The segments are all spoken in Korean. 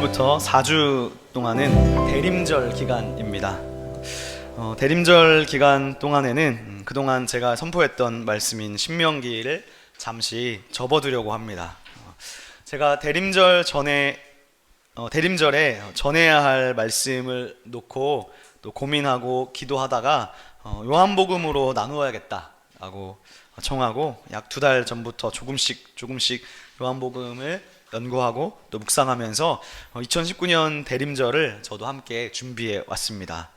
오늘부터 4주 동안은 대림절 기간입니다. 대림절 기간 동안에는 그동안 제가 선포했던 말씀인 신명기를 잠시 접어두려고 합니다. 제가 대림절에 전해야 할 말씀을 놓고 또 고민하고 기도하다가 요한복음으로 나누어야겠다라고 청하고 약 2달 전부터 조금씩 요한복음을 연구하고 또 묵상하면서 2019년 대림절을 저도 함께 준비해 왔습니다.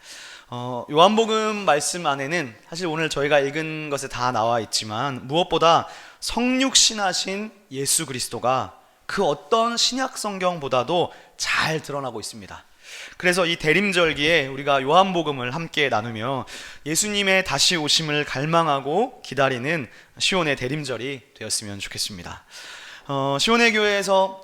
요한복음 말씀 안에는 사실 오늘 저희가 읽은 것에 다 나와 있지만 무엇보다 성육신하신 예수 그리스도가 그 어떤 신약 성경보다도 잘 드러나고 있습니다. 그래서 이 대림절기에 우리가 요한복음을 함께 나누며 예수님의 다시 오심을 갈망하고 기다리는 시온의 대림절이 되었으면 좋겠습니다. 시온의 교회에서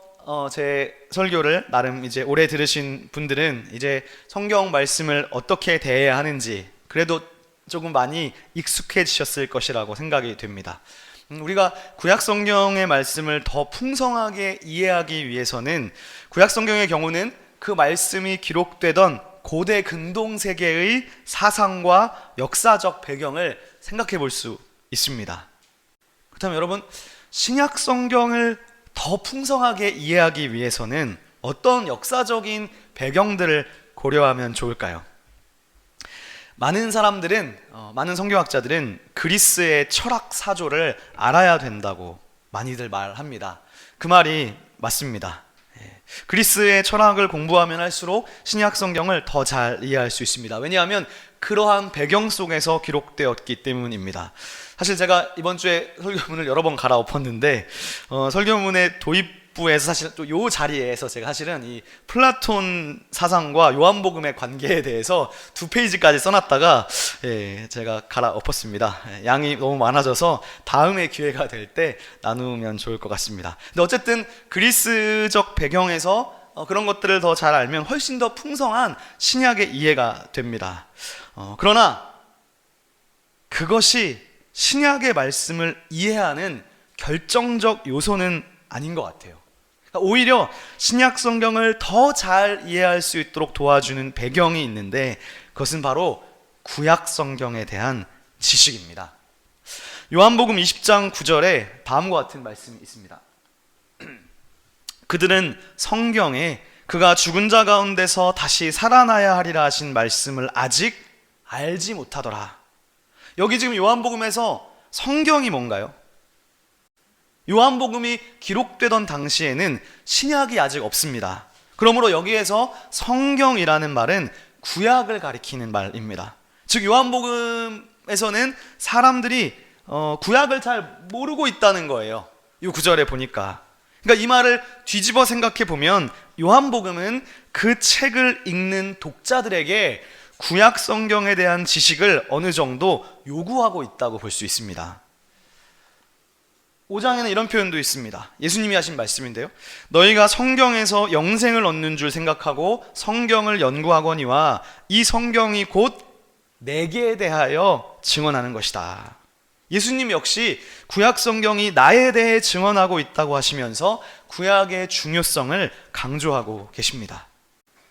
제 설교를 나름 이제 오래 들으신 분들은 이제 성경 말씀을 어떻게 대해야 하는지 그래도 조금 많이 익숙해지셨을 것이라고 생각이 됩니다. 우리가 구약 성경의 말씀을 더 풍성하게 이해하기 위해서는 구약 성경의 경우는 그 말씀이 기록되던 고대 근동 세계의 사상과 역사적 배경을 생각해 볼 수 있습니다. 그렇다면 여러분, 신약 성경을 더 풍성하게 이해하기 위해서는 어떤 역사적인 배경들을 고려하면 좋을까요? 많은 사람들은, 많은 성경학자들은 그리스의 철학 사조를 알아야 된다고 많이들 말합니다. 그 말이 맞습니다. 그리스의 철학을 공부하면 할수록 신약 성경을 더 잘 이해할 수 있습니다. 왜냐하면 그러한 배경 속에서 기록되었기 때문입니다. 사실 제가 이번 주에 설교문을 여러 번 갈아엎었는데 설교문의 도입부에서 사실 또 요 자리에서 제가 사실은 이 플라톤 사상과 요한복음의 관계에 대해서 2페이지까지 써놨다가 제가 갈아엎었습니다. 양이 너무 많아져서 다음에 기회가 될 때 나누면 좋을 것 같습니다. 근데 어쨌든 그리스적 배경에서 그런 것들을 더 잘 알면 훨씬 더 풍성한 신약의 이해가 됩니다. 그러나 그것이 신약의 말씀을 이해하는 결정적 요소는 아닌 것 같아요. 오히려 신약 성경을 더 잘 이해할 수 있도록 도와주는 배경이 있는데 그것은 바로 구약 성경에 대한 지식입니다. 요한복음 20장 9절에 다음과 같은 말씀이 있습니다. 그들은 성경에 그가 죽은 자 가운데서 다시 살아나야 하리라 하신 말씀을 아직 알지 못하더라. 여기 지금 요한복음에서 성경이 뭔가요? 요한복음이 기록되던 당시에는 신약이 아직 없습니다. 그러므로 여기에서 성경이라는 말은 구약을 가리키는 말입니다. 즉 요한복음에서는 사람들이 구약을 잘 모르고 있다는 거예요. 이 구절에 보니까. 그러니까 이 말을 뒤집어 생각해 보면 요한복음은 그 책을 읽는 독자들에게 구약 성경에 대한 지식을 어느 정도 요구하고 있다고 볼 수 있습니다. 5장에는 이런 표현도 있습니다. 예수님이 하신 말씀인데요. 너희가 성경에서 영생을 얻는 줄 생각하고 성경을 연구하거니와 이 성경이 곧 내게 대하여 증언하는 것이다. 예수님 역시 구약 성경이 나에 대해 증언하고 있다고 하시면서 구약의 중요성을 강조하고 계십니다.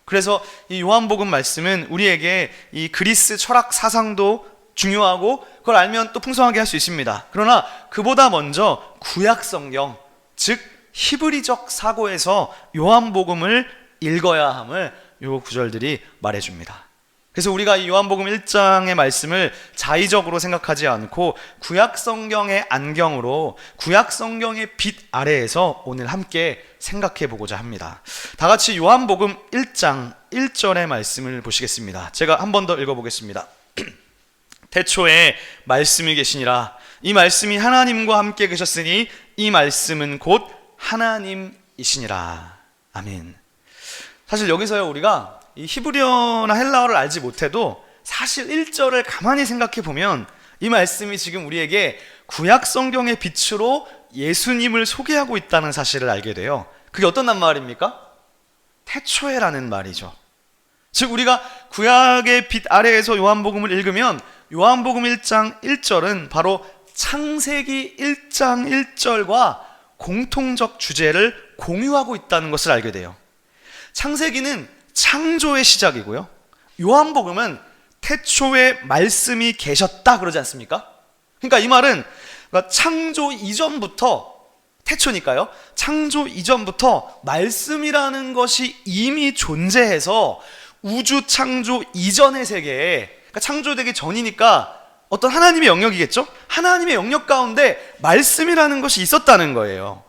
그래서 이 요한복음 말씀은 우리에게 이 그리스 철학 사상도 중요하고 그걸 알면 또 풍성하게 할 수 있습니다. 그러나 그보다 먼저 구약 성경, 즉 히브리적 사고에서 요한복음을 읽어야 함을 요 구절들이 말해줍니다. 그래서 우리가 이 요한복음 1장의 말씀을 자의적으로 생각하지 않고 구약 성경의 안경으로 구약 성경의 빛 아래에서 오늘 함께 생각해 보고자 합니다. 다 같이 요한복음 1장 1절의 말씀을 보시겠습니다. 제가 한 번 더 읽어보겠습니다. 태초에 말씀이 계시니라. 이 말씀이 하나님과 함께 계셨으니 이 말씀은 곧 하나님이시니라. 아멘. 사실 여기서요 우리가 이 히브리어나 헬라어를 알지 못해도 사실 1절을 가만히 생각해 보면 이 말씀이 지금 우리에게 구약 성경의 빛으로 예수님을 소개하고 있다는 사실을 알게 돼요. 그게 어떤 말입니까? 태초에라는 말이죠. 즉 우리가 구약의 빛 아래에서 요한복음을 읽으면 요한복음 1장 1절은 바로 창세기 1장 1절과 공통적 주제를 공유하고 있다는 것을 알게 돼요. 창세기는 창조의 시작이고요, 요한복음은 태초에 말씀이 계셨다 그러지 않습니까? 그러니까 이 말은 창조 이전부터, 태초니까요, 창조 이전부터 말씀이라는 것이 이미 존재해서 우주 창조 이전의 세계에, 그러니까 창조되기 전이니까 어떤 하나님의 영역이겠죠? 하나님의 영역 가운데 말씀이라는 것이 있었다는 거예요.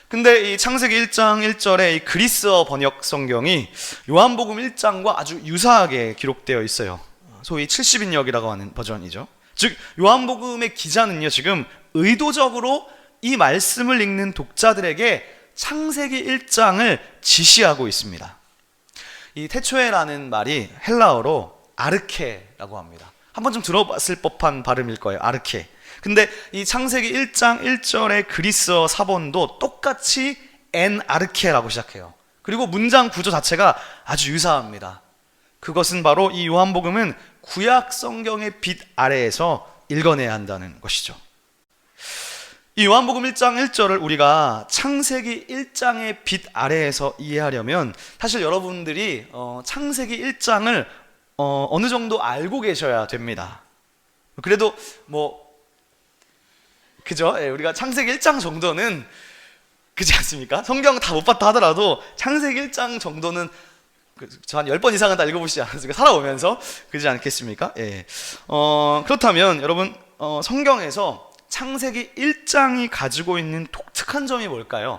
근데 이 창세기 1장 1절의 이 그리스어 번역 성경이 요한복음 1장과 아주 유사하게 기록되어 있어요. 소위 70인역이라고 하는 버전이죠. 즉 요한복음의 기자는요, 지금 의도적으로 이 말씀을 읽는 독자들에게 창세기 1장을 지시하고 있습니다. 이 태초에라는 말이 헬라어로 아르케라고 합니다. 한번 좀 들어봤을 법한 발음일 거예요, 아르케. 근데 이 창세기 1장 1절의 그리스어 사본도 똑같이 엔 아르케라고 시작해요. 그리고 문장 구조 자체가 아주 유사합니다. 그것은 바로 이 요한복음은 구약 성경의 빛 아래에서 읽어내야 한다는 것이죠. 이 요한복음 1장 1절을 우리가 창세기 1장의 빛 아래에서 이해하려면 사실 여러분들이 창세기 1장을 어느 정도 알고 계셔야 됩니다. 그래도 그죠? 우리가 창세기 1장 정도는, 그렇지 않습니까? 성경 다 못 봤다 하더라도 창세기 1장 정도는 저 한 10번 이상은 다 읽어보시지 않았습니까? 살아오면서. 그렇지 않겠습니까? 예. 그렇다면 여러분, 성경에서 창세기 1장이 가지고 있는 독특한 점이 뭘까요?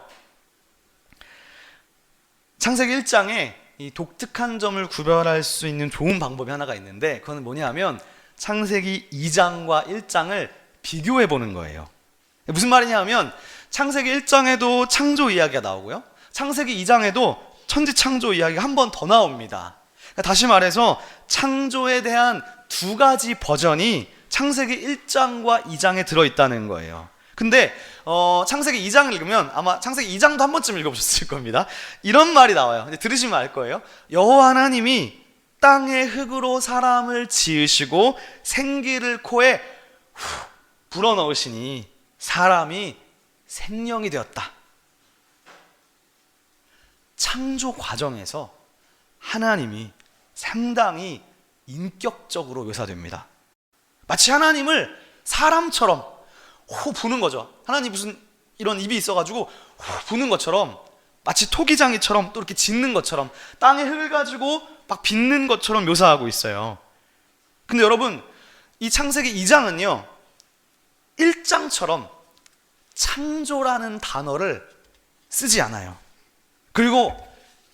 창세기 1장에 이 독특한 점을 구별할 수 있는 좋은 방법이 하나가 있는데, 그건 뭐냐 하면 창세기 2장과 1장을 비교해 보는 거예요. 무슨 말이냐 하면 창세기 1장에도 창조 이야기가 나오고요, 창세기 2장에도 천지 창조 이야기가 한 번 더 나옵니다. 그러니까 다시 말해서 창조에 대한 두 가지 버전이 창세기 1장과 2장에 들어있다는 거예요. 근데 창세기 2장을 읽으면 아마 창세기 2장도 한 번쯤 읽어보셨을 겁니다. 이런 말이 나와요. 이제 들으시면 알 거예요. 여호와 하나님이 땅의 흙으로 사람을 지으시고 생기를 코에 불어넣으시니 사람이 생명이 되었다. 창조 과정에서 하나님이 상당히 인격적으로 묘사됩니다. 마치 하나님을 사람처럼 부는 거죠. 하나님 무슨 이런 입이 있어가지고 부는 것처럼, 마치 토기장이처럼 또 이렇게 짖는 것처럼, 땅의 흙을 가지고 막 빚는 것처럼 묘사하고 있어요. 근데 여러분, 이 창세기 2장은요 1장처럼 창조라는 단어를 쓰지 않아요. 그리고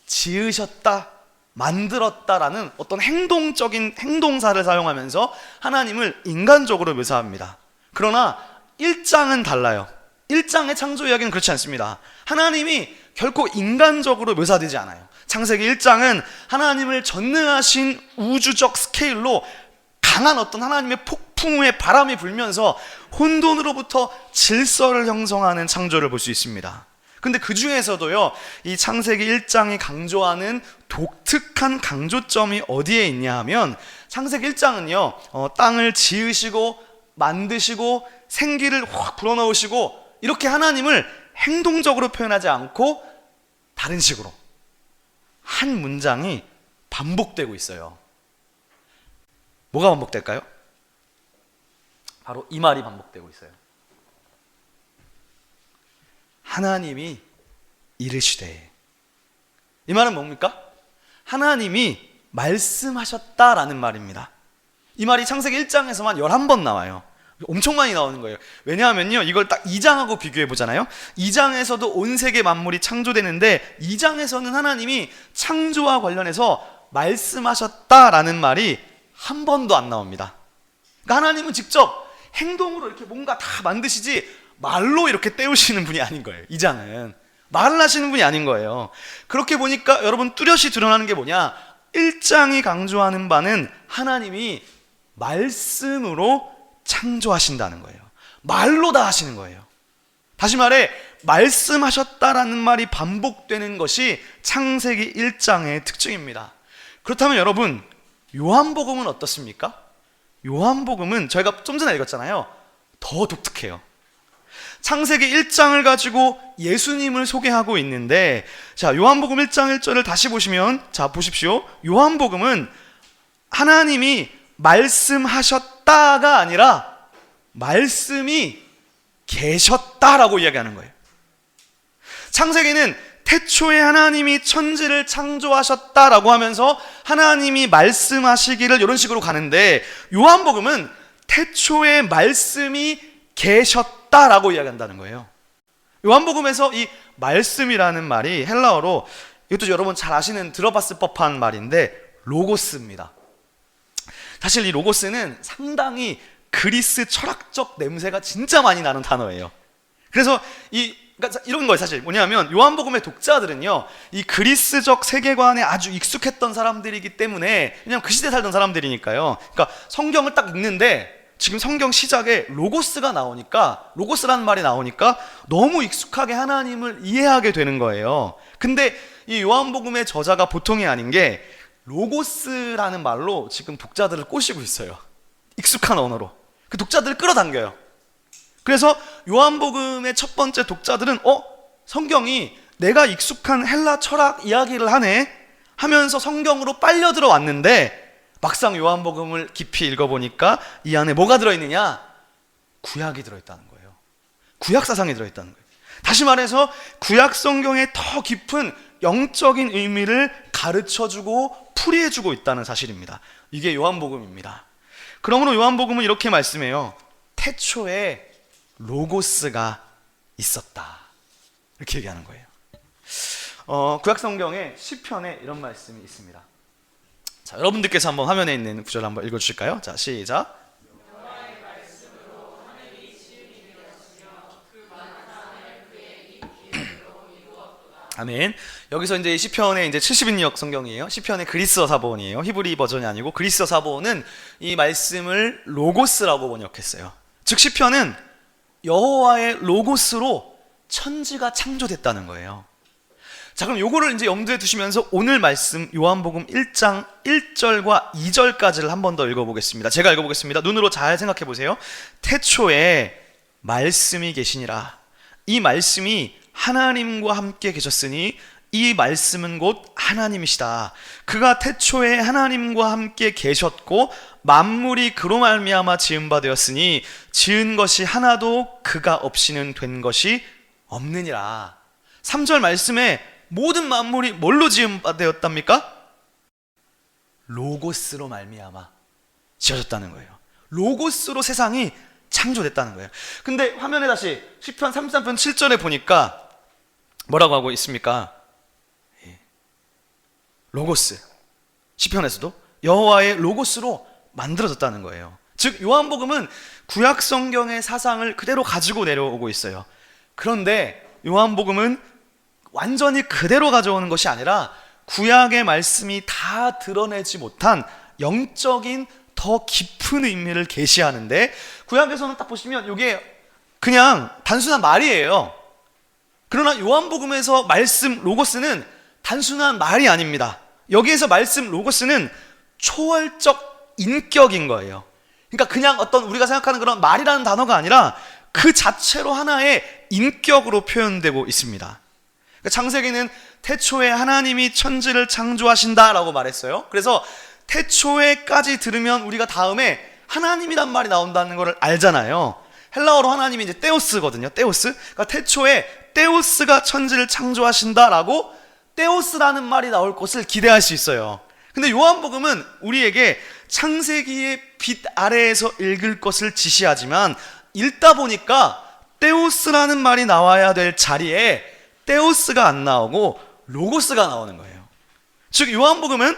지으셨다, 만들었다라는 어떤 행동적인 행동사를 사용하면서 하나님을 인간적으로 묘사합니다. 그러나 1장은 달라요. 1장의 창조 이야기는 그렇지 않습니다. 하나님이 결코 인간적으로 묘사되지 않아요. 창세기 1장은 하나님을 전능하신 우주적 스케일로 강한 어떤 하나님의 폭풍의 바람이 불면서 혼돈으로부터 질서를 형성하는 창조를 볼 수 있습니다. 근데 그 중에서도요, 이 창세기 1장이 강조하는 독특한 강조점이 어디에 있냐 하면, 창세기 1장은요 땅을 지으시고 만드시고 생기를 확 불어넣으시고 이렇게 하나님을 행동적으로 표현하지 않고 다른 식으로 한 문장이 반복되고 있어요. 뭐가 반복될까요? 바로 이 말이 반복되고 있어요. 하나님이 이르시되. 이 말은 뭡니까? 하나님이 말씀하셨다라는 말입니다. 이 말이 창세기 1장에서만 11번 나와요. 엄청 많이 나오는 거예요. 왜냐하면요, 이걸 딱 2장하고 비교해 보잖아요. 2장에서도 온 세계 만물이 창조되는데 2장에서는 하나님이 창조와 관련해서 말씀하셨다라는 말이 한 번도 안 나옵니다. 그러니까 하나님은 직접 행동으로 이렇게 뭔가 다 만드시지 말로 이렇게 때우시는 분이 아닌 거예요. 2장은 말을 하시는 분이 아닌 거예요. 그렇게 보니까 여러분 뚜렷이 드러나는 게 뭐냐, 1장이 강조하는 바는 하나님이 말씀으로 창조하신다는 거예요. 말로 다 하시는 거예요. 다시 말해, 말씀하셨다라는 말이 반복되는 것이 창세기 1장의 특징입니다. 그렇다면 여러분, 요한복음은 어떻습니까? 요한복음은 저희가 좀 전에 읽었잖아요. 더 독특해요. 창세기 1장을 가지고 예수님을 소개하고 있는데, 자, 요한복음 1장 1절을 다시 보시면, 자, 보십시오. 요한복음은 하나님이 말씀하셨다가 아니라 말씀이 계셨다라고 이야기하는 거예요. 창세기는 태초에 하나님이 천지를 창조하셨다라고 하면서 하나님이 말씀하시기를 이런 식으로 가는데, 요한복음은 태초에 말씀이 계셨다라고 이야기한다는 거예요. 요한복음에서 이 말씀이라는 말이 헬라어로, 이것도 여러분 잘 아시는, 들어봤을 법한 말인데 로고스입니다. 사실 이 로고스는 상당히 그리스 철학적 냄새가 진짜 많이 나는 단어예요. 그래서 그러니까 이런 거예요. 사실 뭐냐면 요한복음의 독자들은요, 이 그리스적 세계관에 아주 익숙했던 사람들이기 때문에, 왜냐면 그 시대에 살던 사람들이니까요. 그러니까 성경을 딱 읽는데 지금 성경 시작에 로고스가 나오니까, 로고스라는 말이 나오니까 너무 익숙하게 하나님을 이해하게 되는 거예요. 근데 이 요한복음의 저자가 보통이 아닌 게 로고스라는 말로 지금 독자들을 꼬시고 있어요. 익숙한 언어로 그 독자들을 끌어당겨요. 그래서 요한복음의 첫 번째 독자들은 성경이 내가 익숙한 헬라 철학 이야기를 하네 하면서 성경으로 빨려 들어왔는데, 막상 요한복음을 깊이 읽어보니까 이 안에 뭐가 들어있느냐? 구약이 들어있다는 거예요. 구약 사상이 들어있다는 거예요. 다시 말해서 구약 성경의 더 깊은 영적인 의미를 가르쳐주고 풀이해주고 있다는 사실입니다. 이게 요한복음입니다. 그러므로 요한복음은 이렇게 말씀해요. 태초에 로고스가 있었다, 이렇게 얘기하는 거예요. 구약 성경에 시편에 이런 말씀이 있습니다. 자, 여러분들께서 한번 화면에 있는 구절 한번 읽어주실까요? 자, 시작. 아멘. 여기서 이제 시편의 이제 70인역 성경이에요. 시편의 그리스어 사본이에요. 히브리 버전이 아니고 그리스어 사본은 이 말씀을 로고스라고 번역했어요. 즉 시편은 여호와의 로고스로 천지가 창조됐다는 거예요. 자, 그럼 요거를 이제 염두에 두시면서 오늘 말씀 요한복음 1장 1절과 2절까지를 한 번 더 읽어보겠습니다. 제가 읽어보겠습니다. 눈으로 잘 생각해 보세요. 태초에 말씀이 계시니라. 이 말씀이 하나님과 함께 계셨으니 이 말씀은 곧 하나님이시다. 그가 태초에 하나님과 함께 계셨고 만물이 그로 말미암아 지은 바 되었으니 지은 것이 하나도 그가 없이는 된 것이 없느니라. 3절 말씀에 모든 만물이 뭘로 지은 바 되었답니까? 로고스로 말미암아 지어졌다는 거예요. 로고스로 세상이 창조됐다는 거예요. 근데 화면에 다시 시편 33편 7절에 보니까 뭐라고 하고 있습니까? 로고스, 시편에서도 여호와의 로고스로 만들어졌다는 거예요. 즉 요한복음은 구약 성경의 사상을 그대로 가지고 내려오고 있어요. 그런데 요한복음은 완전히 그대로 가져오는 것이 아니라 구약의 말씀이 다 드러내지 못한 영적인 더 깊은 의미를 계시하는데, 구약에서는 딱 보시면 이게 그냥 단순한 말이에요. 그러나 요한복음에서 말씀 로고스는 단순한 말이 아닙니다. 여기에서 말씀 로고스는 초월적 인격인 거예요. 그러니까 그냥 어떤 우리가 생각하는 그런 말이라는 단어가 아니라 그 자체로 하나의 인격으로 표현되고 있습니다. 그러니까 창세기는 태초에 하나님이 천지를 창조하신다라고 말했어요. 그래서 태초에까지 들으면 우리가 다음에 하나님이란 말이 나온다는 걸 알잖아요. 헬라어로 하나님이 이제 테오스거든요. 테오스. 그러니까 태초에 테오스가 천지를 창조하신다라고 테오스라는 말이 나올 것을 기대할 수 있어요. 근데 요한복음은 우리에게 창세기의 빛 아래에서 읽을 것을 지시하지만 읽다 보니까 테오스라는 말이 나와야 될 자리에 테오스가 안 나오고 로고스가 나오는 거예요. 즉 요한복음은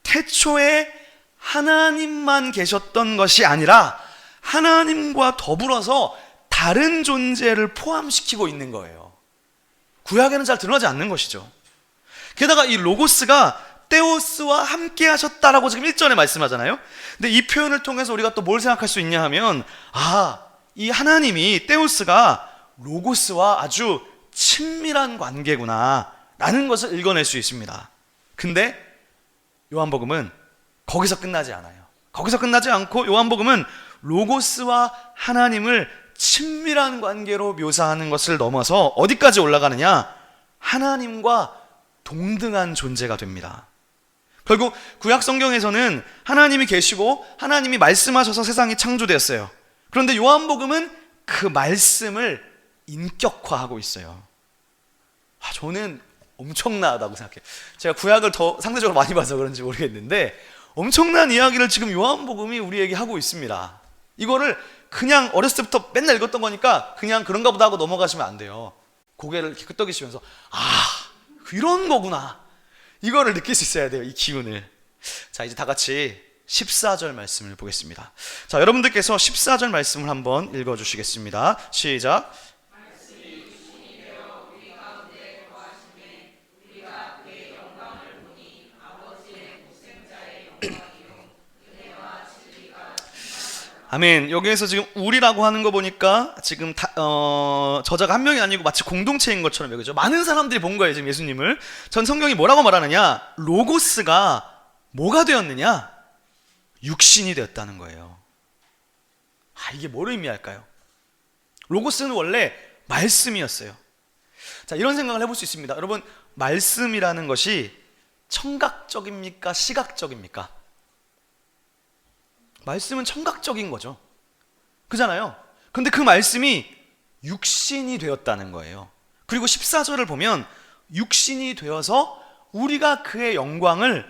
태초에 하나님만 계셨던 것이 아니라 하나님과 더불어서 다른 존재를 포함시키고 있는 거예요. 구약에는 잘 드러나지 않는 것이죠. 게다가 이 로고스가 테오스와 함께 하셨다라고 지금 1절에 말씀하잖아요. 근데 이 표현을 통해서 우리가 또 뭘 생각할 수 있냐 하면, 이 하나님이, 테오스가 로고스와 아주 친밀한 관계구나 라는 것을 읽어낼 수 있습니다. 근데 요한복음은 거기서 끝나지 않아요. 거기서 끝나지 않고 요한복음은 로고스와 하나님을 친밀한 관계로 묘사하는 것을 넘어서 어디까지 올라가느냐? 하나님과 동등한 존재가 됩니다. 결국 구약 성경에서는 하나님이 계시고 하나님이 말씀하셔서 세상이 창조되었어요. 그런데 요한복음은 그 말씀을 인격화하고 있어요. 저는 엄청나다고 생각해요. 제가 구약을 더 상대적으로 많이 봐서 그런지 모르겠는데 엄청난 이야기를 지금 요한복음이 우리에게 하고 있습니다. 이거를 그냥 어렸을 때부터 맨날 읽었던 거니까 그냥 그런가 보다 하고 넘어가시면 안 돼요. 고개를 이렇게 끄덕이시면서 이런 거구나, 이거를 느낄 수 있어야 돼요. 이 기운을. 자, 이제 다 같이 14절 말씀을 보겠습니다. 자, 여러분들께서 14절 말씀을 한번 읽어주시겠습니다. 시작. 아멘. 여기에서 지금 우리라고 하는 거 보니까 지금 저자가 한 명이 아니고 마치 공동체인 것처럼 여기죠. 많은 사람들이 본 거예요, 지금 예수님을. 전 성경이 뭐라고 말하느냐? 로고스가 뭐가 되었느냐? 육신이 되었다는 거예요. 이게 뭘 의미할까요? 로고스는 원래 말씀이었어요. 자, 이런 생각을 해볼 수 있습니다. 여러분, 말씀이라는 것이 청각적입니까? 시각적입니까? 말씀은 청각적인 거죠. 그잖아요. 근데 그 말씀이 육신이 되었다는 거예요. 그리고 14절을 보면 육신이 되어서 우리가 그의 영광을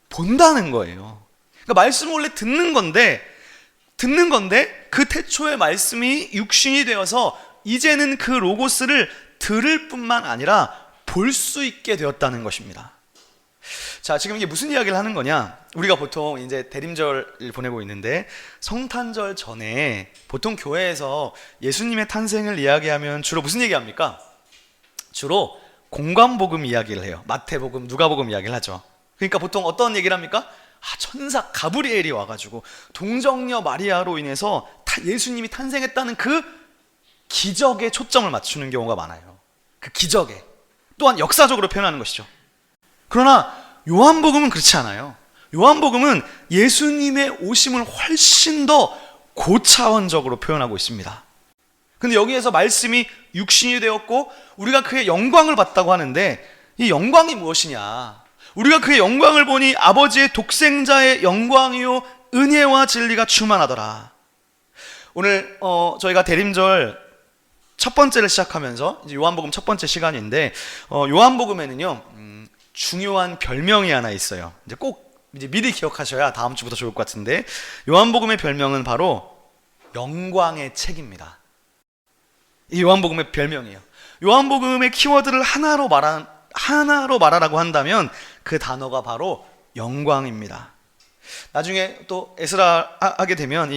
본다는 거예요. 그러니까 말씀은 원래 듣는 건데 그 태초의 말씀이 육신이 되어서 이제는 그 로고스를 들을 뿐만 아니라 볼 수 있게 되었다는 것입니다. 자, 지금 이게 무슨 이야기를 하는 거냐? 우리가 보통 이제 대림절을 보내고 있는데 성탄절 전에 보통 교회에서 예수님의 탄생을 이야기하면 주로 무슨 얘기합니까? 주로 공관복음 이야기를 해요. 마태복음, 누가복음 이야기를 하죠. 그러니까 보통 어떤 얘기를 합니까? 천사 가브리엘이 와가지고 동정녀 마리아로 인해서 예수님이 탄생했다는 그 기적에 초점을 맞추는 경우가 많아요. 그 기적에. 또한 역사적으로 표현하는 것이죠. 그러나 요한복음은 그렇지 않아요. 요한복음은 예수님의 오심을 훨씬 더 고차원적으로 표현하고 있습니다. 근데 여기에서 말씀이 육신이 되었고 우리가 그의 영광을 봤다고 하는데 이 영광이 무엇이냐? 우리가 그의 영광을 보니 아버지의 독생자의 영광이요 은혜와 진리가 충만하더라. 오늘 저희가 대림절 첫 번째를 시작하면서 이제 요한복음 첫 번째 시간인데 요한복음에는요 중요한 별명이 하나 있어요. 이제 미리 기억하셔야 다음 주부터 좋을 것 같은데 요한복음의 별명은 바로 영광의 책입니다. 이 요한복음의 별명이에요. 요한복음의 키워드를 하나로 말하라고 한다면 그 단어가 바로 영광입니다. 나중에 또 에스라 하게 되면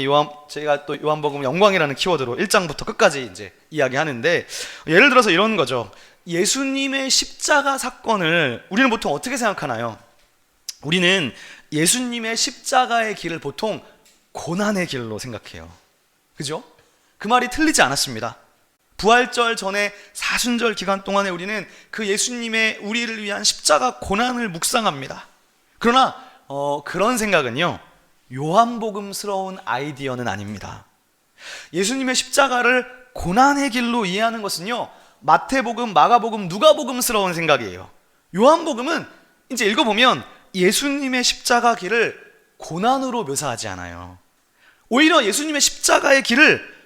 제가 또 요한복음 영광이라는 키워드로 1장부터 끝까지 이제 이야기하는데 예를 들어서 이런 거죠. 예수님의 십자가 사건을 우리는 보통 어떻게 생각하나요? 우리는 예수님의 십자가의 길을 보통 고난의 길로 생각해요. 그죠? 그 말이 틀리지 않았습니다. 부활절 전에 사순절 기간 동안에 우리는 그 예수님의 우리를 위한 십자가 고난을 묵상합니다. 그러나 그런 생각은요 요한복음스러운 아이디어는 아닙니다. 예수님의 십자가를 고난의 길로 이해하는 것은요 마태복음, 마가복음, 누가복음스러운 생각이에요. 요한복음은 이제 읽어보면 예수님의 십자가 길을 고난으로 묘사하지 않아요. 오히려 예수님의 십자가의 길을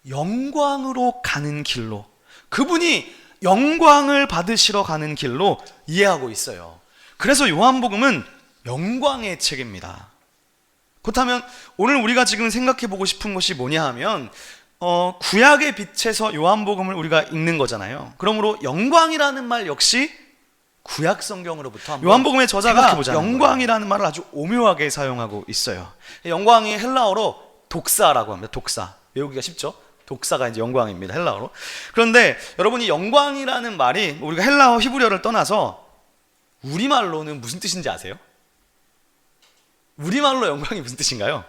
영광으로 가는 길로, 그분이 영광을 받으시러 가는 길로 이해하고 있어요. 그래서 요한복음은 영광의 책입니다. 그렇다면 오늘 우리가 지금 생각해보고 싶은 것이 뭐냐 하면 구약의 빛에서 요한복음을 우리가 읽는 거잖아요. 그러므로 영광이라는 말 역시 구약 성경으로부터 요한복음의 저자가 영광이라는 말을 아주 오묘하게 사용하고 있어요. 영광이 헬라어로 독사라고 합니다. 독사. 외우기가 쉽죠? 독사가 이제 영광입니다. 헬라어로. 그런데 여러분이 영광이라는 말이 우리가 헬라어 히브리어를 떠나서 우리말로는 무슨 뜻인지 아세요? 우리말로 영광이 무슨 뜻인가요?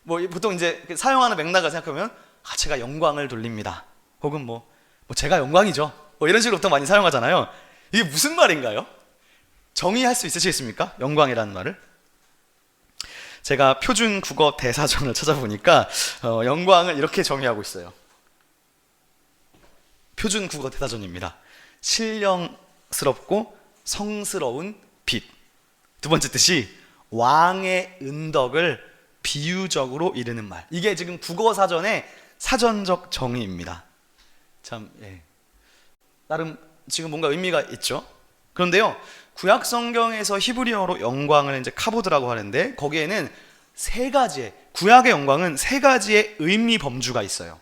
보통 이제 사용하는 맥락을 생각하면 제가 영광을 돌립니다. 혹은 제가 영광이죠. 이런 식으로 보통 많이 사용하잖아요. 이게 무슨 말인가요? 정의할 수 있으시겠습니까? 영광이라는 말을. 제가 표준 국어 대사전을 찾아보니까 영광을 이렇게 정의하고 있어요. 표준 국어 대사전입니다. 신령스럽고 성스러운 빛. 두 번째 뜻이 왕의 은덕을 비유적으로 이르는 말. 이게 지금 국어사전의 사전적 정의입니다. 참, 나름 지금 뭔가 의미가 있죠. 그런데요, 구약 성경에서 히브리어로 영광을 이제 카보드라고 하는데, 거기에는 세 가지의, 구약의 영광은 세 가지의 의미 범주가 있어요.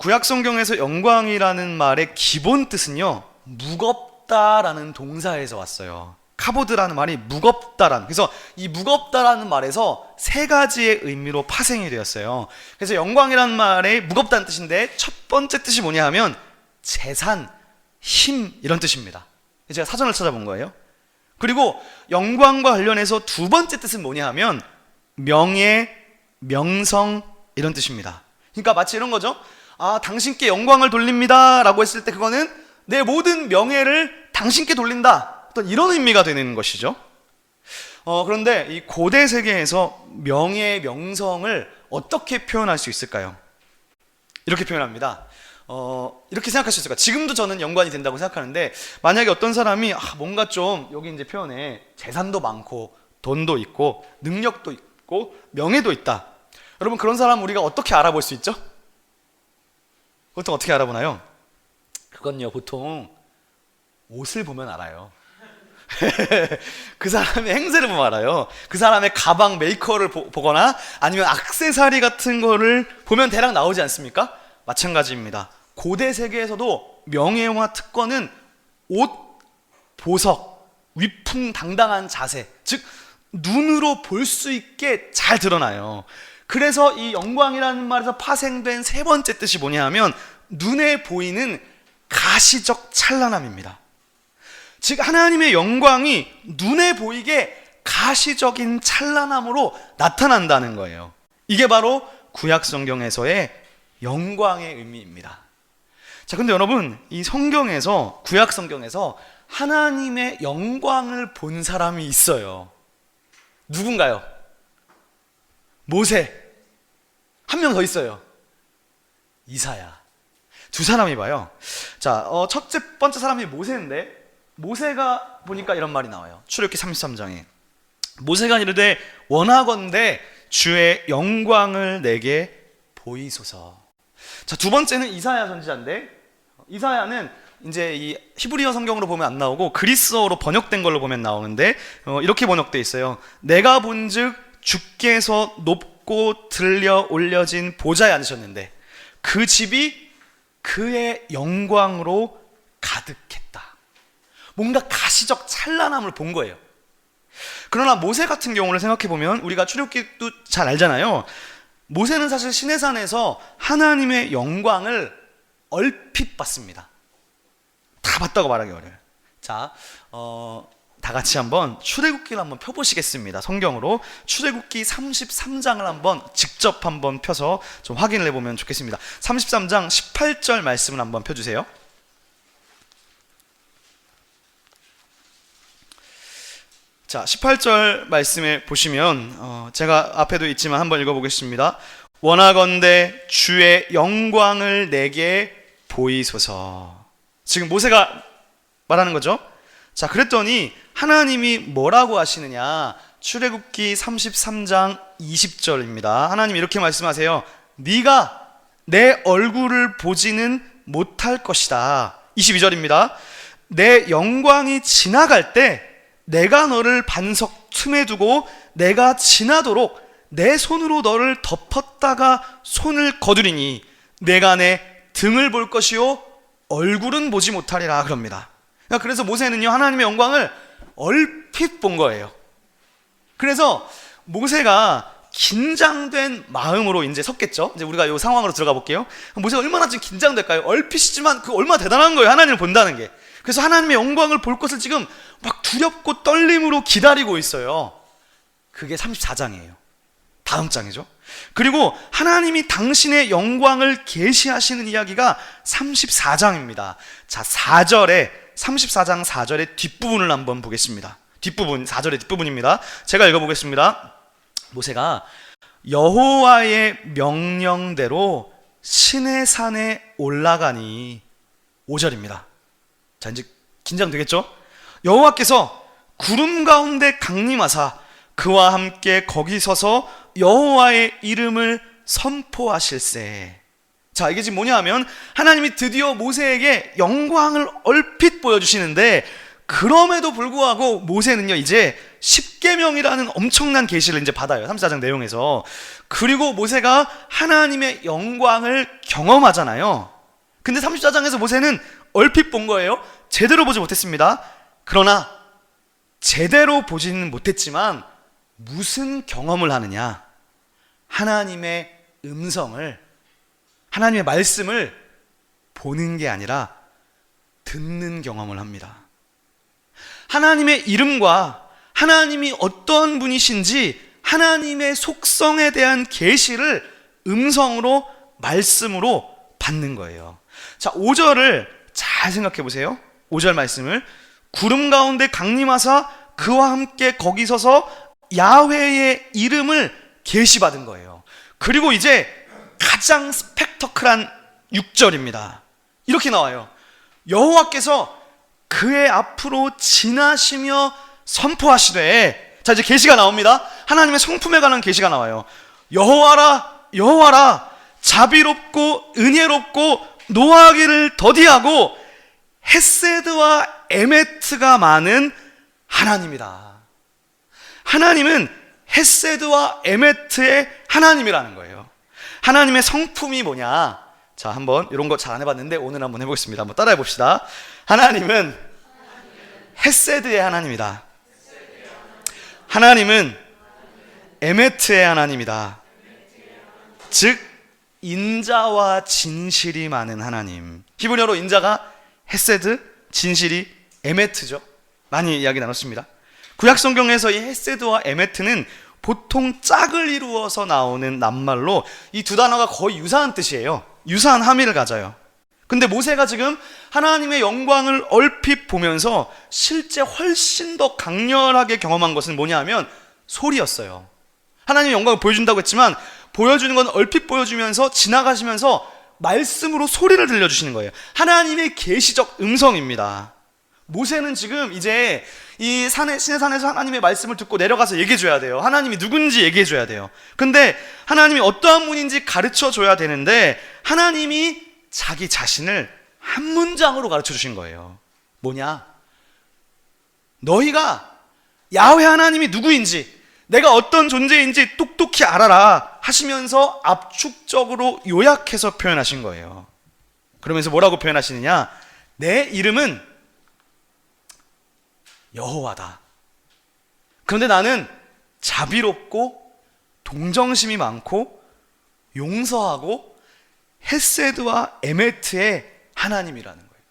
구약 성경에서 영광이라는 말의 기본 뜻은요, 무겁다라는 동사에서 왔어요. 카보드라는 말이 무겁다라는, 그래서 이 무겁다라는 말에서 세 가지의 의미로 파생이 되었어요. 그래서 영광이라는 말의 무겁다는 뜻인데, 첫 번째 뜻이 뭐냐 하면 재산, 힘, 이런 뜻입니다. 제가 사전을 찾아본 거예요. 그리고 영광과 관련해서 두 번째 뜻은 뭐냐 하면 명예, 명성, 이런 뜻입니다. 그러니까 마치 이런 거죠. 아, 당신께 영광을 돌립니다 라고 했을 때 그거는 내 모든 명예를 당신께 돌린다, 어떤 이런 의미가 되는 것이죠. 그런데 이 고대 세계에서 명예, 명성을 어떻게 표현할 수 있을까요? 이렇게 표현합니다. 이렇게 생각할 수 있을까? 지금도 저는 연관이 된다고 생각하는데, 만약에 어떤 사람이 뭔가 좀 여기 이제 표현에 재산도 많고 돈도 있고 능력도 있고 명예도 있다. 여러분, 그런 사람 우리가 어떻게 알아볼 수 있죠? 보통 어떻게 알아보나요? 그건요, 보통 옷을 보면 알아요. 그 사람의 행세를 보면 알아요. 그 사람의 가방, 메이커를 보거나 아니면 액세서리 같은 거를 보면 대략 나오지 않습니까? 마찬가지입니다. 고대 세계에서도 명예와 특권은 옷, 보석, 위풍당당한 자세, 즉 눈으로 볼 수 있게 잘 드러나요. 그래서 이 영광이라는 말에서 파생된 세 번째 뜻이 뭐냐 하면 눈에 보이는 가시적 찬란함입니다. 즉 하나님의 영광이 눈에 보이게 가시적인 찬란함으로 나타난다는 거예요. 이게 바로 구약 성경에서의 영광의 의미입니다. 자, 근데 여러분, 이 성경에서, 구약 성경에서 하나님의 영광을 본 사람이 있어요. 누군가요? 모세. 한 명 더 있어요. 이사야. 두 사람이 봐요. 자, 첫째 번째 사람이 모세인데, 모세가 보니까 이런 말이 나와요. 출애굽기 33장에 모세가 이르되 원하건대 주의 영광을 내게 보이소서. 자, 두 번째는 이사야 선지자인데, 이사야는 이제 이 히브리어 성경으로 보면 안 나오고 그리스어로 번역된 걸로 보면 나오는데, 이렇게 번역되어 있어요. 내가 본즉 주께서 높고 들려 올려진 보좌에 앉으셨는데 그 집이 그의 영광으로 가득했다. 뭔가 가시적 찬란함을 본 거예요. 그러나 모세 같은 경우를 생각해 보면, 우리가 출애굽기도 잘 알잖아요. 모세는 사실 시내산에서 하나님의 영광을 얼핏 봤습니다. 다 봤다고 말하기 어려워요. 자, 다 같이 한번 출애굽기를 한번 펴보시겠습니다. 성경으로 출애굽기 33장을 한번 직접 한번 펴서 좀 확인을 해보면 좋겠습니다. 33장 18절 말씀을 한번 펴주세요. 자, 18절 말씀에 보시면 제가 앞에도 있지만 한번 읽어보겠습니다. 원하건대 주의 영광을 내게 보이소서. 지금 모세가 말하는 거죠. 자, 그랬더니 하나님이 뭐라고 하시느냐? 출애굽기 33장 20절입니다. 하나님이 이렇게 말씀하세요. 네가 내 얼굴을 보지는 못할 것이다. 22절입니다. 내 영광이 지나갈 때 내가 너를 반석 틈에 두고 내가 지나도록 내 손으로 너를 덮었다가 손을 거두리니 내가 내 등을 볼 것이요 얼굴은 보지 못하리라 그럽니다. 그래서 모세는요, 하나님의 영광을 얼핏 본 거예요. 그래서 모세가 긴장된 마음으로 이제 섰겠죠. 이제 우리가 이 상황으로 들어가 볼게요. 모세가 얼마나 지금 긴장될까요? 얼핏이지만 그 얼마나 대단한 거예요, 하나님을 본다는 게. 그래서 하나님의 영광을 볼 것을 지금 막 두렵고 떨림으로 기다리고 있어요. 그게 34장이에요. 다음 장이죠. 그리고 하나님이 당신의 영광을 계시하시는 이야기가 34장입니다. 자, 4절에 34장 4절의 뒷부분을 한번 보겠습니다. 뒷부분, 4절의 뒷부분입니다. 제가 읽어보겠습니다. 모세가 여호와의 명령대로 시내산에 올라가니, 5절입니다. 자, 이제 긴장되겠죠? 여호와께서 구름 가운데 강림하사 그와 함께 거기 서서 여호와의 이름을 선포하실세. 자, 이게 지금 뭐냐 하면 하나님이 드디어 모세에게 영광을 얼핏 보여주시는데, 그럼에도 불구하고 모세는요 이제 십계명이라는 엄청난 계시를 이제 받아요. 34장 내용에서. 그리고 모세가 하나님의 영광을 경험하잖아요. 근데 34장에서 모세는 얼핏 본 거예요. 제대로 보지 못했습니다. 그러나 제대로 보지는 못했지만 무슨 경험을 하느냐? 하나님의 음성을, 하나님의 말씀을 보는 게 아니라 듣는 경험을 합니다. 하나님의 이름과 하나님이 어떤 분이신지 하나님의 속성에 대한 계시를 음성으로, 말씀으로 받는 거예요. 자, 5절을 잘 생각해 보세요. 5절 말씀을, 구름 가운데 강림하사 그와 함께 거기 서서 야훼의 이름을 계시받은 거예요. 그리고 이제 가장 스펙터클한 6절입니다. 이렇게 나와요. 여호와께서 그의 앞으로 지나시며 선포하시되. 자, 이제 계시가 나옵니다. 하나님의 성품에 관한 계시가 나와요. 여호와라, 여호와라, 자비롭고 은혜롭고 노하기를 더디하고 헤세드와 에메트가 많은 하나님이다. 하나님은 헤세드와 에메트의 하나님이라는 거예요. 하나님의 성품이 뭐냐? 자, 한번 이런 거 잘 안 해봤는데 오늘 한번 해보겠습니다. 한번 따라해 봅시다. 하나님은 헤세드의 하나님이다. 하나님은 에메트의 하나님이다. 즉 인자와 진실이 많은 하나님. 히브리어로 인자가 헤세드, 진실이 에메트죠. 많이 이야기 나눴습니다. 구약 성경에서 이 헤세드와 에메트는 보통 짝을 이루어서 나오는 낱말로 이 두 단어가 거의 유사한 뜻이에요. 유사한 함의를 가져요. 근데 모세가 지금 하나님의 영광을 얼핏 보면서 실제 훨씬 더 강렬하게 경험한 것은 뭐냐 하면 소리였어요. 하나님의 영광을 보여준다고 했지만 보여주는 건 얼핏 보여주면서 지나가시면서 말씀으로 소리를 들려주시는 거예요. 하나님의 계시적 음성입니다. 모세는 지금 이제 이 시내산에서 하나님의 말씀을 듣고 내려가서 얘기해줘야 돼요. 하나님이 누군지 얘기해줘야 돼요. 근데 하나님이 어떠한 분인지 가르쳐줘야 되는데 하나님이 자기 자신을 한 문장으로 가르쳐주신 거예요. 뭐냐? 너희가 야훼 하나님이 누구인지, 내가 어떤 존재인지 똑똑히 알아라 하시면서 압축적으로 요약해서 표현하신 거예요. 그러면서 뭐라고 표현하시느냐? 내 이름은 여호와다. 그런데 나는 자비롭고 동정심이 많고 용서하고 헤세드와 에메트의 하나님이라는 거예요.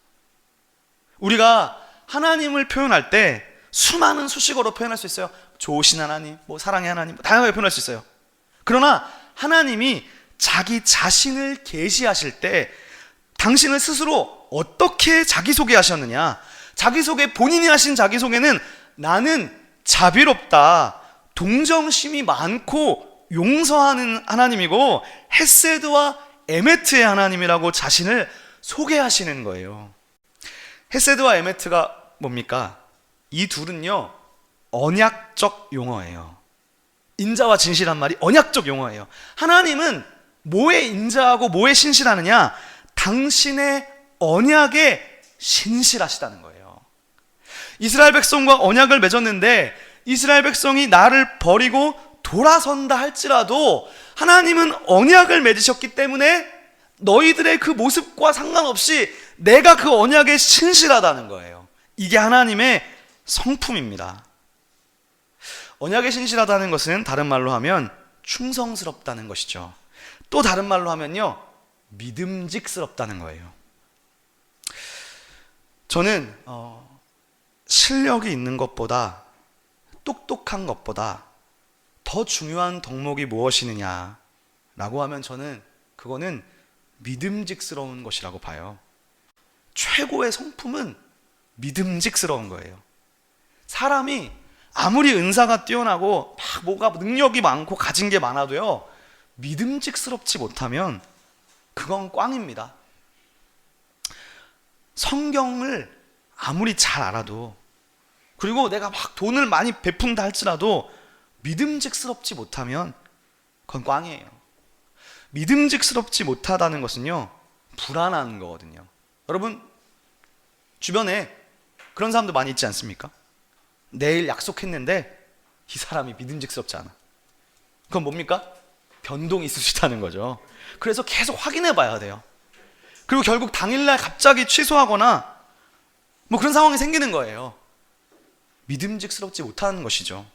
우리가 하나님을 표현할 때 수많은 수식어로 표현할 수 있어요. 좋으신 하나님, 뭐 사랑의 하나님, 다양하게 표현할 수 있어요. 그러나 하나님이 자기 자신을 계시하실 때 당신을 스스로 어떻게 자기소개하셨느냐? 자기소개, 본인이 하신 자기소개는 나는 자비롭다, 동정심이 많고 용서하는 하나님이고 헤세드와 에메트의 하나님이라고 자신을 소개하시는 거예요. 헤세드와 에메트가 뭡니까? 이 둘은요 언약적 용어예요. 인자와 진실한 말이 언약적 용어예요. 하나님은 뭐에 인자하고 뭐에 신실하느냐? 당신의 언약에 신실하시다는 거예요. 이스라엘 백성과 언약을 맺었는데 이스라엘 백성이 나를 버리고 돌아선다 할지라도 하나님은 언약을 맺으셨기 때문에 너희들의 그 모습과 상관없이 내가 그 언약에 신실하다는 거예요. 이게 하나님의 성품입니다. 언약에 신실하다는 것은 다른 말로 하면 충성스럽다는 것이죠. 또 다른 말로 하면요 믿음직스럽다는 거예요. 저는 실력이 있는 것보다 똑똑한 것보다 더 중요한 덕목이 무엇이느냐라고 하면 저는 그거는 믿음직스러운 것이라고 봐요. 최고의 성품은 믿음직스러운 거예요. 사람이 아무리 은사가 뛰어나고 막 뭐가 능력이 많고 가진 게 많아도요, 믿음직스럽지 못하면 그건 꽝입니다. 성경을 아무리 잘 알아도, 그리고 내가 막 돈을 많이 베푼다 할지라도 믿음직스럽지 못하면 그건 꽝이에요. 믿음직스럽지 못하다는 것은요, 불안한 거거든요. 여러분 주변에 그런 사람도 많이 있지 않습니까? 내일 약속했는데 이 사람이 믿음직스럽지 않아. 그건 뭡니까? 변동이 있을 수 있다는 거죠. 그래서 계속 확인해 봐야 돼요. 그리고 결국 당일날 갑자기 취소하거나 뭐 그런 상황이 생기는 거예요. 믿음직스럽지 못하는 것이죠.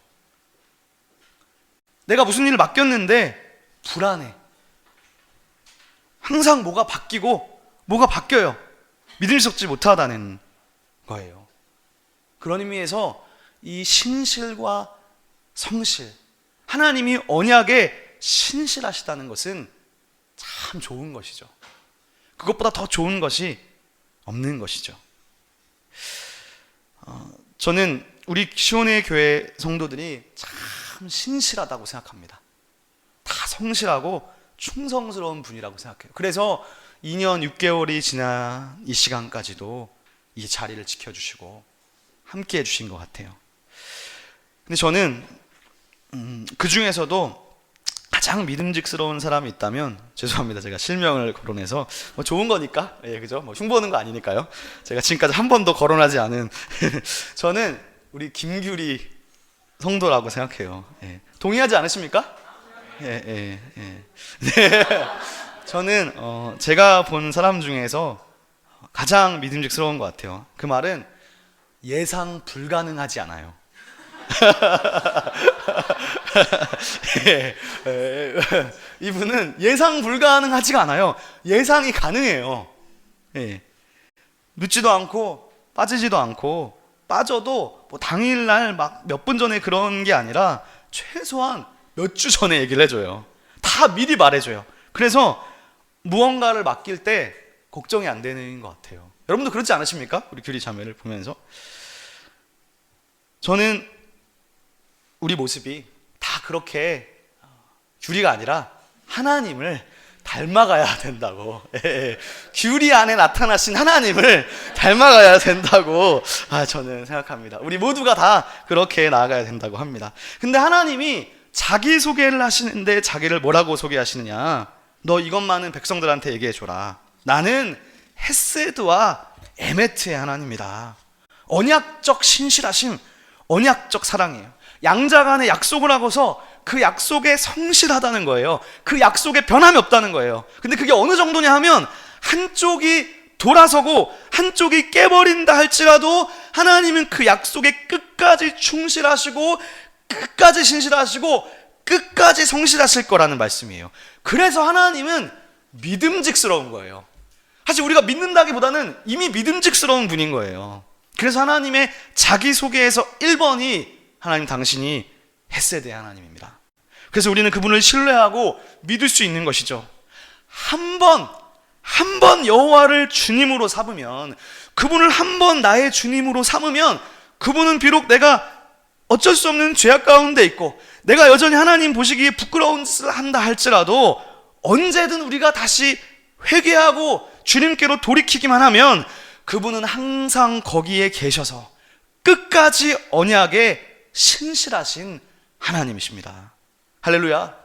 내가 무슨 일을 맡겼는데 불안해. 항상 뭐가 바뀌고 뭐가 바뀌어요. 믿음직스럽지 못하다는 거예요. 그런 의미에서 이 신실과 성실, 하나님이 언약에 신실하시다는 것은 참 좋은 것이죠. 그것보다 더 좋은 것이 없는 것이죠. 저는 우리 시온의 교회 성도들이 참 신실하다고 생각합니다. 다 성실하고 충성스러운 분이라고 생각해요. 그래서 2년 6개월이 지난 이 시간까지도 이 자리를 지켜주시고 함께 해주신 것 같아요. 근데 저는 그 중에서도 가장 믿음직스러운 사람이 있다면, 죄송합니다, 제가 실명을 거론해서 뭐 좋은 거니까, 예, 그죠? 뭐 흉보는 거 아니니까요. 제가 지금까지 한 번도 거론하지 않은 저는 우리 김규리 성도라고 생각해요. 예. 동의하지 않으십니까? 예, 예, 예. 네. 저는 제가 본 사람 중에서 가장 믿음직스러운 것 같아요. 그 말은 예상 불가능하지 않아요. 예, 이분은 예상 불가능하지가 않아요. 예상이 가능해요. 예. 늦지도 않고 빠지지도 않고, 빠져도 뭐 당일날 막 몇 분 전에 그런 게 아니라 최소한 몇 주 전에 얘기를 해줘요. 다 미리 말해줘요. 그래서 무언가를 맡길 때 걱정이 안 되는 것 같아요. 여러분도 그렇지 않으십니까? 우리 규리 자매를 보면서. 저는 우리 모습이 다 그렇게 규리가 아니라 하나님을 닮아가야 된다고. 규리 안에 나타나신 하나님을 닮아가야 된다고 저는 생각합니다. 우리 모두가 다 그렇게 나아가야 된다고 합니다. 근데 하나님이 자기소개를 하시는데 자기를 뭐라고 소개하시느냐? 너 이것만은 백성들한테 얘기해줘라. 나는 헤세드와 에메트의 하나님이다. 언약적 신실하심, 언약적 사랑이에요. 양자 간에 약속을 하고서 그 약속에 성실하다는 거예요. 그 약속에 변함이 없다는 거예요. 근데 그게 어느 정도냐 하면, 한쪽이 돌아서고 한쪽이 깨버린다 할지라도 하나님은 그 약속에 끝까지 충실하시고 끝까지 신실하시고 끝까지 성실하실 거라는 말씀이에요. 그래서 하나님은 믿음직스러운 거예요. 사실 우리가 믿는다기보다는 이미 믿음직스러운 분인 거예요. 그래서 하나님의 자기소개에서 1번이 하나님 당신이 헤세드의 하나님입니다. 그래서 우리는 그분을 신뢰하고 믿을 수 있는 것이죠. 한 번 여호와를 주님으로 삼으면, 그분을 한 번 나의 주님으로 삼으면, 그분은 비록 내가 어쩔 수 없는 죄악 가운데 있고 내가 여전히 하나님 보시기에 부끄러운 짓을 한다 할지라도 언제든 우리가 다시 회개하고 주님께로 돌이키기만 하면 그분은 항상 거기에 계셔서 끝까지 언약에 신실하신 하나님이십니다. 할렐루야.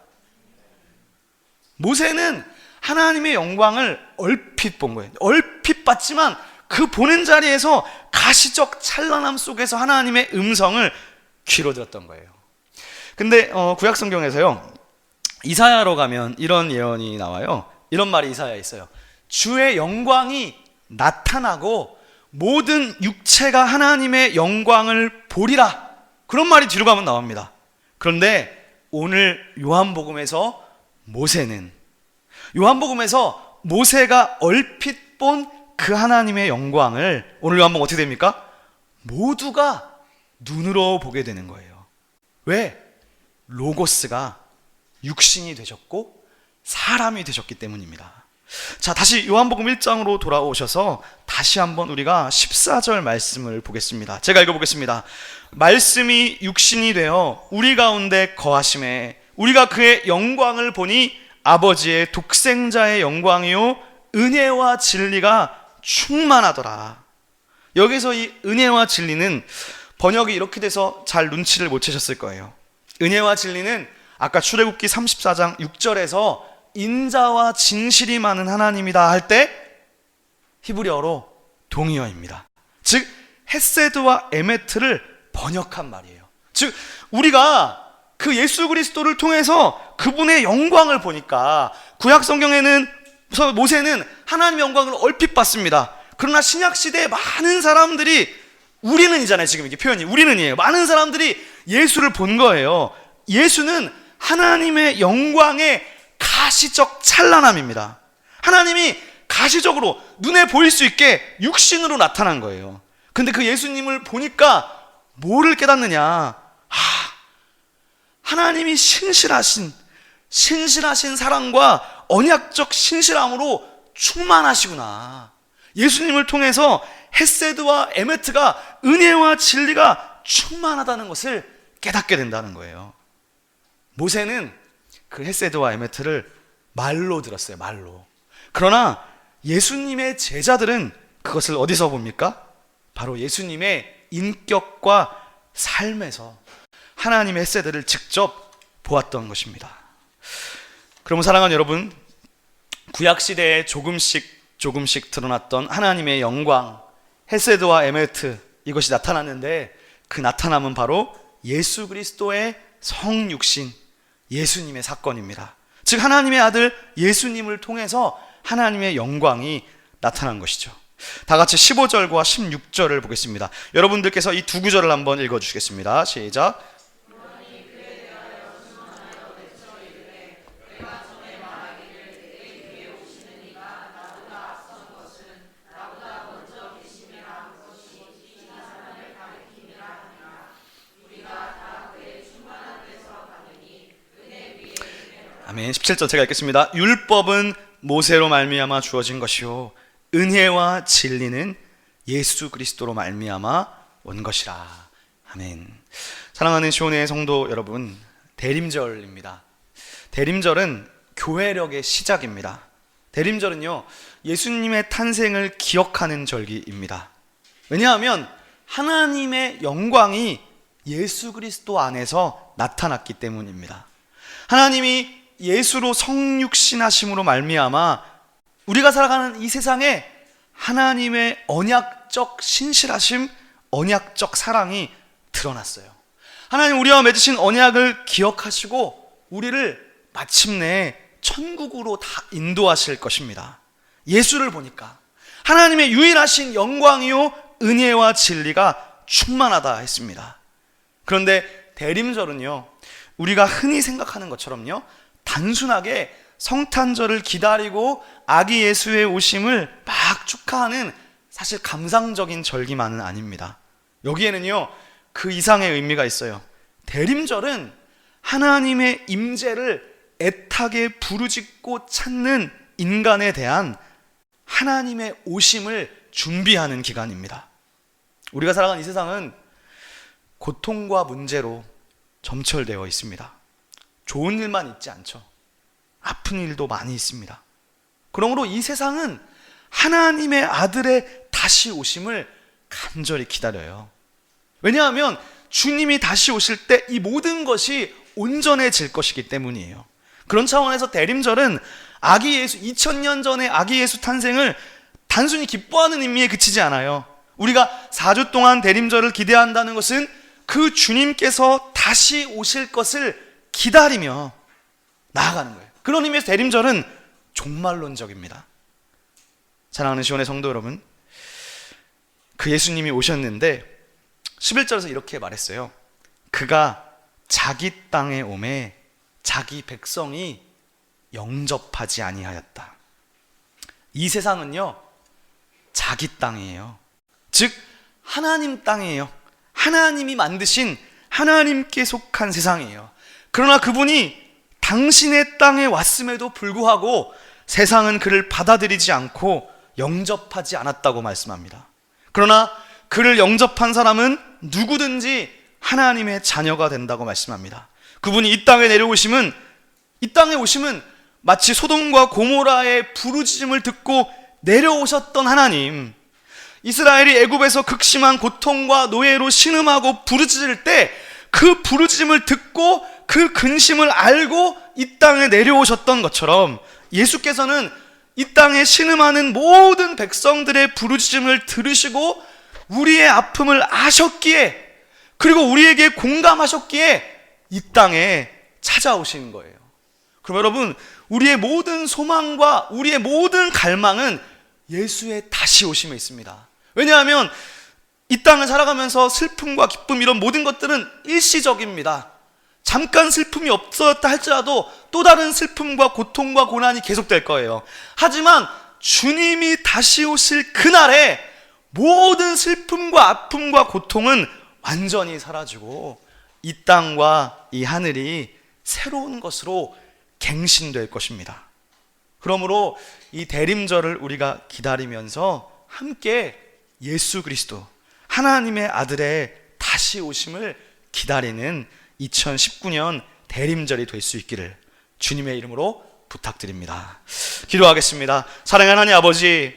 모세는 하나님의 영광을 얼핏 본 거예요. 얼핏 봤지만 그 보는 자리에서 가시적 찬란함 속에서 하나님의 음성을 귀로 들었던 거예요. 근데 구약 성경에서요, 이사야로 가면 이런 예언이 나와요. 이런 말이 이사야에 있어요. 주의 영광이 나타나고 모든 육체가 하나님의 영광을 보리라. 그런 말이 뒤로 가면 나옵니다. 그런데 오늘 요한복음에서 모세가 얼핏 본 그 하나님의 영광을 오늘 요한복음 어떻게 됩니까? 모두가 눈으로 보게 되는 거예요. 왜? 로고스가 육신이 되셨고 사람이 되셨기 때문입니다. 자, 다시 요한복음 1장으로 돌아오셔서 다시 한번 우리가 14절 말씀을 보겠습니다. 제가 읽어보겠습니다. 말씀이 육신이 되어 우리 가운데 거하심에 우리가 그의 영광을 보니 아버지의 독생자의 영광이요 은혜와 진리가 충만하더라. 여기서 이 은혜와 진리는 번역이 이렇게 돼서 잘 눈치를 못 채셨을 거예요. 은혜와 진리는 아까 출애굽기 34장 6절에서 인자와 진실이 많은 하나님이다 할 때 히브리어로 동의어입니다. 즉 헤세드와 에메트를 번역한 말이에요. 즉 우리가 그 예수 그리스도를 통해서 그분의 영광을 보니까 구약 성경에는 모세는 하나님의 영광을 얼핏 봤습니다. 그러나 신약 시대에 많은 사람들이 우리는이잖아요. 지금 이게 표현이 우리는이에요. 많은 사람들이 예수를 본 거예요. 예수는 하나님의 영광의 가시적 찬란함입니다. 하나님이 가시적으로 눈에 보일 수 있게 육신으로 나타난 거예요. 근데 그 예수님을 보니까 뭐를 깨닫느냐? 하나님이 신실하신 사랑과 언약적 신실함으로 충만하시구나. 예수님을 통해서 헤세드와 에메트가 은혜와 진리가 충만하다는 것을 깨닫게 된다는 거예요. 모세는 그 헤세드와 에메트를 말로 들었어요. 말로. 그러나 예수님의 제자들은 그것을 어디서 봅니까? 바로 예수님의 인격과 삶에서 하나님의 헤세드를 직접 보았던 것입니다. 그러면 사랑하는 여러분, 구약시대에 조금씩 드러났던 하나님의 영광, 헤세드와 에메트, 이것이 나타났는데 그 나타남은 바로 예수 그리스도의 성육신, 예수님의 사건입니다. 즉 하나님의 아들 예수님을 통해서 하나님의 영광이 나타난 것이죠. 다 같이 15절과 16절을 보겠습니다. 여러분들께서 이 두 구절을 한번 읽어주시겠습니다. 시작. 아멘. 17절 제가 읽겠습니다. 율법은 모세로 말미암아 주어진 것이요 은혜와 진리는 예수 그리스도로 말미암아 온 것이라. 아멘. 사랑하는 시온의 성도 여러분, 대림절입니다. 대림절은 교회력의 시작입니다. 대림절은요 예수님의 탄생을 기억하는 절기입니다. 왜냐하면 하나님의 영광이 예수 그리스도 안에서 나타났기 때문입니다. 하나님이 예수로 성육신하심으로 말미암아 우리가 살아가는 이 세상에 하나님의 언약적 신실하심, 언약적 사랑이 드러났어요. 하나님 우리와 맺으신 언약을 기억하시고 우리를 마침내 천국으로 다 인도하실 것입니다. 예수를 보니까 하나님의 유일하신 영광이요 은혜와 진리가 충만하다 했습니다. 그런데 대림절은요 우리가 흔히 생각하는 것처럼요 단순하게 성탄절을 기다리고 아기 예수의 오심을 막 축하하는 사실 감상적인 절기만은 아닙니다. 여기에는요 그 이상의 의미가 있어요. 대림절은 하나님의 임재를 애타게 부르짖고 찾는 인간에 대한 하나님의 오심을 준비하는 기간입니다. 우리가 살아가는 이 세상은 고통과 문제로 점철되어 있습니다. 좋은 일만 있지 않죠. 아픈 일도 많이 있습니다. 그러므로 이 세상은 하나님의 아들의 다시 오심을 간절히 기다려요. 왜냐하면 주님이 다시 오실 때 이 모든 것이 온전해질 것이기 때문이에요. 그런 차원에서 대림절은 아기 예수, 2000년 전의 아기 예수 탄생을 단순히 기뻐하는 의미에 그치지 않아요. 우리가 4주 동안 대림절을 기대한다는 것은 그 주님께서 다시 오실 것을 기다리며 나아가는 거예요. 그런 의미에서 대림절은 종말론적입니다. 사랑하는 시온의 성도 여러분, 그 예수님이 오셨는데 11절에서 이렇게 말했어요. 그가 자기 땅에 오매 자기 백성이 영접하지 아니하였다. 이 세상은요 자기 땅이에요. 즉 하나님 땅이에요. 하나님이 만드신 하나님께 속한 세상이에요. 그러나 그분이 당신의 땅에 왔음에도 불구하고 세상은 그를 받아들이지 않고 영접하지 않았다고 말씀합니다. 그러나 그를 영접한 사람은 누구든지 하나님의 자녀가 된다고 말씀합니다. 그분이 이 땅에 오심은 마치 소돔과 고모라의 부르짖음을 듣고 내려오셨던 하나님, 이스라엘이 애굽에서 극심한 고통과 노예로 신음하고 부르짖을 때 그 부르짖음을 듣고 그 근심을 알고 이 땅에 내려오셨던 것처럼 예수께서는 이 땅에 신음하는 모든 백성들의 부르짖음을 들으시고 우리의 아픔을 아셨기에, 그리고 우리에게 공감하셨기에 이 땅에 찾아오신 거예요. 그럼 여러분, 우리의 모든 소망과 우리의 모든 갈망은 예수의 다시 오심에 있습니다. 왜냐하면 이 땅을 살아가면서 슬픔과 기쁨, 이런 모든 것들은 일시적입니다. 잠깐 슬픔이 없어졌다 할지라도 또 다른 슬픔과 고통과 고난이 계속될 거예요. 하지만 주님이 다시 오실 그날에 모든 슬픔과 아픔과 고통은 완전히 사라지고 이 땅과 이 하늘이 새로운 것으로 갱신될 것입니다. 그러므로 이 대림절을 우리가 기다리면서 함께 예수 그리스도, 하나님의 아들의 다시 오심을 기다리는 2019년 대림절이 될 수 있기를 주님의 이름으로 부탁드립니다. 기도하겠습니다. 사랑하는 하나님 아버지,